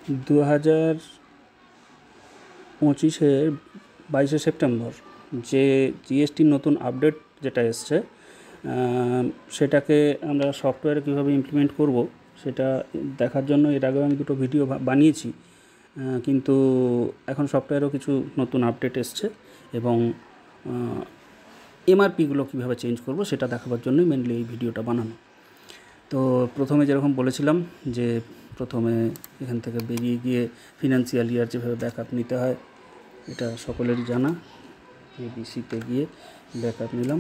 2025-এর 22শে September যে জিএসটির নতুন update যেটা এসছে সেটাকে আমরা সফটওয়্যারে কীভাবে ইমপ্লিমেন্ট করব সেটা দেখার জন্য এর আগেও আমি দুটো ভিডিও বানিয়েছি, কিন্তু এখন সফটওয়্যারেও কিছু নতুন আপডেট এসছে এবং এমআরপিগুলো কীভাবে চেঞ্জ করব সেটা দেখাবার জন্যই মেনলি এই ভিডিওটা বানানো। তো প্রথমে যেরকম বলেছিলাম যে প্রথমে এখান থেকে বেরিয়ে গিয়ে ফিনান্সিয়াল ইয়ার যেভাবে ব্যাকআপ নিতে হয় এটা সকলেরই জানা। এবিসিতে গিয়ে ব্যাকআপ নিলাম,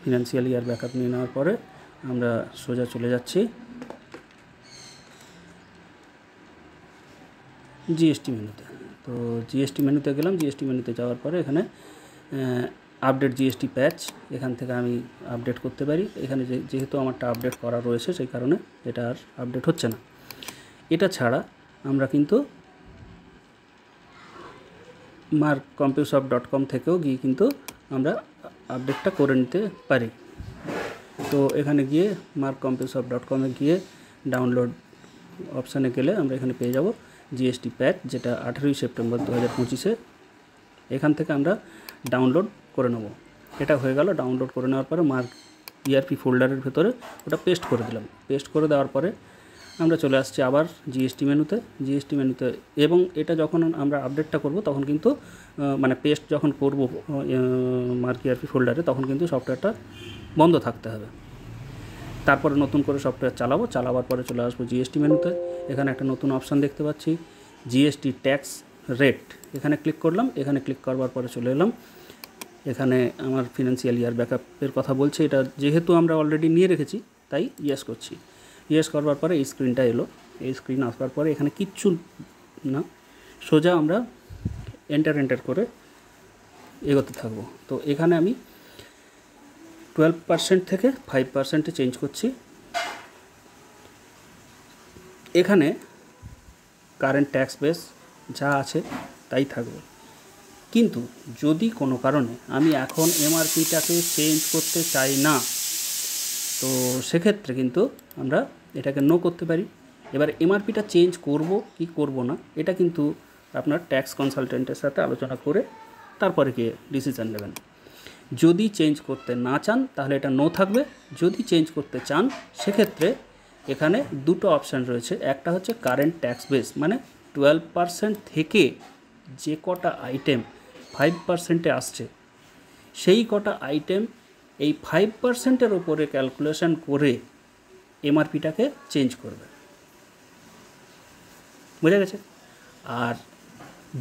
ফিনান্সিয়াল ইয়ার ব্যাকআপ নিয়ে নেওয়ার পরে আমরা সোজা চলে যাচ্ছি জিএসটি মেনুতে। তো জিএসটি মেনুতে গেলাম, জিএসটি মেনুতে যাওয়ার পরে এখানে আপডেট জিএসটি প্যাচ, এখান থেকে আমি আপডেট করতে পারি। এখানে যেহেতু আমারটা আপডেট করা রয়েছে সেই কারণে এটা আর আপডেট হচ্ছে না। এটা ছাড়া আমরা কিন্তু markcompusoft.com থেকেও গিয়ে কিন্তু আমরা আপডেটটা করে নিতে পারি। তো এখানে গিয়ে markcompusoft.com গিয়ে ডাউনলোড অপশানে গেলে আমরা এখানে পেয়ে যাব জিএসটি প্যাচ, যেটা 18 সেপ্টেম্বর 2025-এ এখান থেকে আমরা ডাউনলোড করে নেব। এটা হয়ে গেল। ডাউনলোড করে নেওয়ার পরে মার্ক ইআরপি ফোল্ডারের ভেতরে ওটা পেস্ট করে দিলাম। পেস্ট করে দেওয়ার পরে আমরা চলে আসছি আবার জিএসটি মেনুতে এবং এটা যখন আমরা আপডেটটা করব তখন কিন্তু মানে পেস্ট যখন করব মার্ক ইআরপি ফোল্ডারে তখন কিন্তু সফটওয়্যারটা বন্ধ থাকতে হবে। তারপরে নতুন করে সফটওয়্যার চালাবার পরে চলে আসবো জিএসটি মেনুতে। এখানে একটা নতুন অপশান দেখতে পাচ্ছি জিএসটি ট্যাক্স রেট, এখানে ক্লিক করলাম। এখানে ক্লিক করবার পরে চলে এলাম, এখানে আমার ফিনান্সিয়াল ইয়ার ব্যাকআপের কথা বলছে। এটা যেহেতু আমরা অলরেডি নিয়ে রেখেছি তাই ইয়েস করছি। ইয়েস করবার পরে এই স্ক্রিনটা এলো। এই স্ক্রিন আসবার পরে এখানে কিচ্ছু না, সোজা আমরা এন্টার করে এগোতে থাকবো। তো এখানে আমি 12% থেকে 5%-এ চেঞ্জ করছি। এখানে কারেন্ট ট্যাক্স বেস যা আছে তাই থাকবে, কিন্তু যদি কোনো কারণে আমি এখন এমআরপিটাকে চেঞ্জ করতে চাই না তো সেক্ষেত্রে কিন্তু আমরা এটাকে নো করতে পারি। এবার এমআরপিটা চেঞ্জ করব কি করব না এটা কিন্তু আপনার ট্যাক্স কনসালটেন্টের সাথে আলোচনা করে তারপরে গিয়ে ডিসিশান নেবেন। যদি চেঞ্জ করতে না চান তাহলে এটা নো থাকবে, যদি চেঞ্জ করতে চান সেক্ষেত্রে এখানে দুটো অপশান রয়েছে। একটা হচ্ছে কারেন্ট ট্যাক্স বেস, মানে 12% থেকে যে কটা আইটেম 5%-এ আসছে সেই কটা আইটেম এই 5%-এর ওপরে ক্যালকুলেশন করে এমআরপিটাকে চেঞ্জ করবে। বোঝা গেছে? আর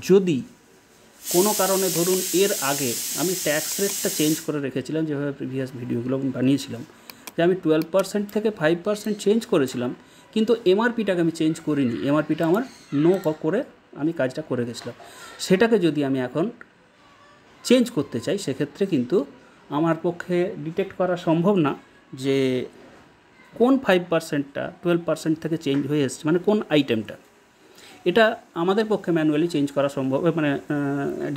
যদি কোনো কারণে ধরুন এর আগে আমি ট্যাক্স রেটটা চেঞ্জ করে রেখেছিলাম, যেভাবে প্রিভিয়াস ভিডিওগুলো বানিয়েছিলাম যে আমি 12% থেকে 5% চেঞ্জ করেছিলাম, কিন্তু এমআরপিটাকে আমি চেঞ্জ করিনি, এমআরপিটা আমার নো করে আমি কাজটা করে গেছিলাম, সেটাকে যদি আমি এখন চেঞ্জ করতে চাই সেক্ষেত্রে কিন্তু আমার পক্ষে ডিটেক্ট করা সম্ভব না যে কোন 5%টা 12% থেকে চেঞ্জ হয়ে এসছে, মানে কোন আইটেমটা। এটা আমাদের পক্ষে ম্যানুয়ালি চেঞ্জ করা সম্ভব, মানে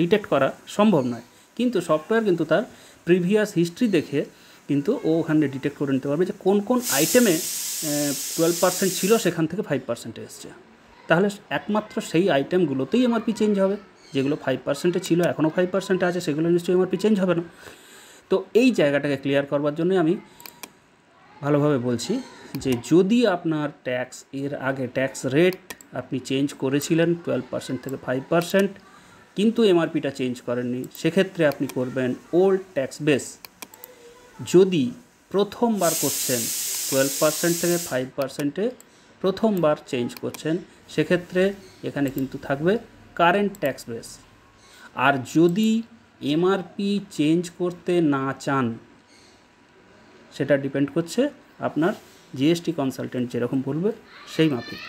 ডিটেক্ট করা সম্ভব নয়, কিন্তু সফটওয়্যার কিন্তু তার প্রিভিয়াস হিস্ট্রি দেখে কিন্তু ও ওখানে ডিটেক্ট করে নিতে পারবে যে কোন কোন আইটেমে 12% ছিল সেখান থেকে 5%-এ এসছে। তাহলে একমাত্র সেই আইটেমগুলোতেই এমআরপি চেঞ্জ হবে। যেগুলো 5%-এ ছিল এখনও 5%-এ আছে সেগুলো নিশ্চয়ই এমআরপি চেঞ্জ হবে না। তো এই জায়গাটাকে ক্লিয়ার করবার জন্যই আমি ভালোভাবে বলছি যে যদি আপনার ট্যাক্স এর আগে ট্যাক্স রেট আপনি চেঞ্জ করেছিলেন 12% থেকে 5%, কিন্তু এমআরপিটা চেঞ্জ করেননি, সেক্ষেত্রে আপনি করবেন ওল্ড ট্যাক্স বেস। যদি প্রথমবার করছেন 12% থেকে 5%-এ প্রথমবার চেঞ্জ করছেন সেক্ষেত্রে এখানে কিন্তু থাকবে কারেন্ট ট্যাক্স বেস। আর যদি এমআরপি চেঞ্জ করতে না চান সেটা ডিপেন্ড করছে আপনার জিএসটি কনসালটেন্ট যেরকম বলবে সেই মাফিক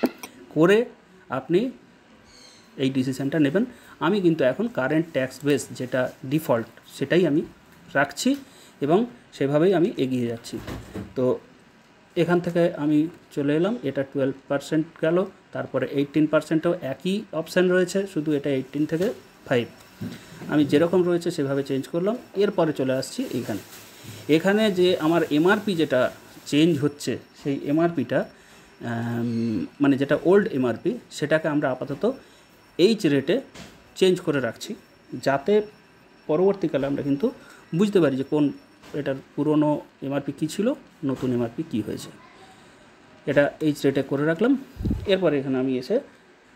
করে আপনি এই ডিসিশানটা নেবেন। আমি কিন্তু এখন কারেন্ট ট্যাক্স বেস যেটা ডিফল্ট সেটাই আমি রাখছি এবং সেভাবেই আমি এগিয়ে যাচ্ছি। তো এখান থেকে আমি চলে এলাম, এটা 12% গেল, তারপরে 18%-ও একই অপশান রয়েছে, শুধু এটা 18 থেকে 5 আমি যেরকম রয়েছে সেভাবে চেঞ্জ করলাম। এরপরে চলে আসছি এখানে যে আমার এমআরপি যেটা চেঞ্জ হচ্ছে সেই এমআরপিটা মানে যেটা ওল্ড এমআরপি সেটাকে আমরা আপাতত এইচ রেটে চেঞ্জ করে রাখছি, যাতে পরবর্তীকালে আমরা কিন্তু বুঝতে পারি যে কোন এটার পুরনো এমআরপি কী ছিল, নতুন এমআরপি কী হয়েছে। এটা এইচ রেটে করে রাখলাম। এরপরে এখানে আমি এসে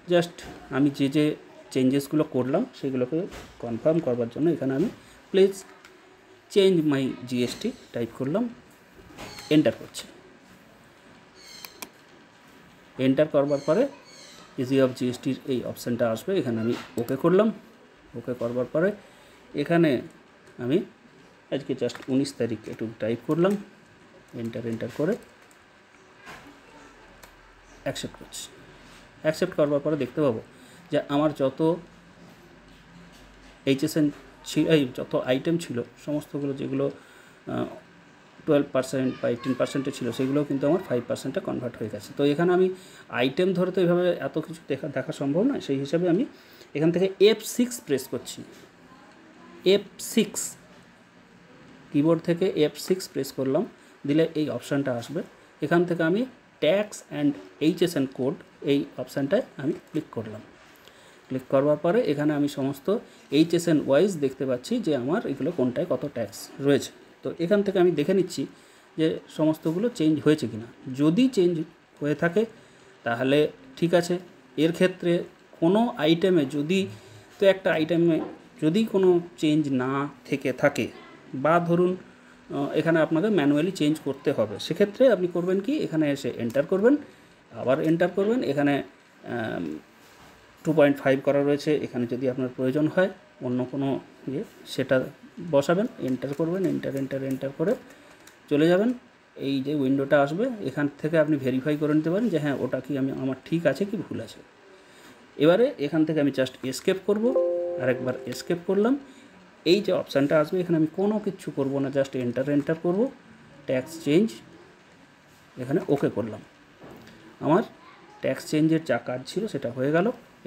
জাস্ট আমি যে যে চেঞ্জেসগুলো করলাম সেগুলোকে কনফার্ম করবার জন্য এখানে আমি please change my GST type করলাম, এন্টার করছি। এন্টার করবার পরে ইজি অফ জিএসটির এই অপশানটা আসবে, এখানে আমি ওকে করলাম। ওকে করবার পরে এখানে আমি আজকে জাস্ট 19 তারিখ একটু টাইপ করলাম, এন্টার করে অ্যাকসেপ্ট করছি। অ্যাকসেপ্ট করবার পরে দেখতে পাবো যে আমার যত এইচএসএন ছিল, যত আইটেম ছিল সমস্তগুলো, যেগুলো 12% বা 18% ছিল, সেগুলোও কিন্তু আমার 5%-এ কনভার্ট হয়ে গেছে। তো এখানে আমি আইটেম ধরে তো এইভাবে এত কিছু দেখা সম্ভব নয়, সেই হিসাবে আমি এখান থেকে F6 প্রেস করছি। F6 কিবোর্ড থেকে F6 প্রেস করলাম, দিলে এই অপশানটা আসবে। এখান থেকে আমি ট্যাক্স অ্যান্ড এইচএসএন কোড এই অপশানটায় আমি ক্লিক করলাম। ক্লিক করবার পরে এখানে আমি সমস্ত এইচএসএন ওয়াইজ দেখতে পাচ্ছি যে আমার এগুলো কোনটায় কত ট্যাক্স রয়েছে। তো এখান থেকে আমি দেখে নিচ্ছি যে সমস্তগুলো চেঞ্জ হয়েছে কিনা। যদি চেঞ্জ হয়ে থাকে তাহলে ঠিক আছে। এর ক্ষেত্রে কোনো আইটেমে যদি, তো একটা আইটেমে যদি কোনো চেঞ্জ না থেকে থাকে, বা ধরুন এখানে আপনাকে ম্যানুয়ালি চেঞ্জ করতে হবে, সেক্ষেত্রে আপনি করবেন কি, এখানে এসে এন্টার করবেন, আবার এন্টার করবেন। এখানে 2.5 করা রয়েছে, এখানে যদি আপনার প্রয়োজন হয় অন্য কোনো ইয়ে সেটা বসাবেন, এন্টার করবেন, এন্টার করে চলে যাবেন। এই যে উইন্ডোটা আসবে, এখান থেকে আপনি ভেরিফাই করে নিতে পারেন যে হ্যাঁ ওটা কি আমার ঠিক আছে কি ভুল আছে। এবারে এখান থেকে আমি জাস্ট এসকেপ করব, আরেকবার এসকেপ করলাম। এই যে অপশানটা আসবে এখানে আমি কোনো কিছু করব না, জাস্ট এন্টার করব, ট্যাক্স চেঞ্জ, এখানে ওকে করলাম। আমার ট্যাক্স চেঞ্জের যা কাজ ছিল সেটা হয়ে গেল।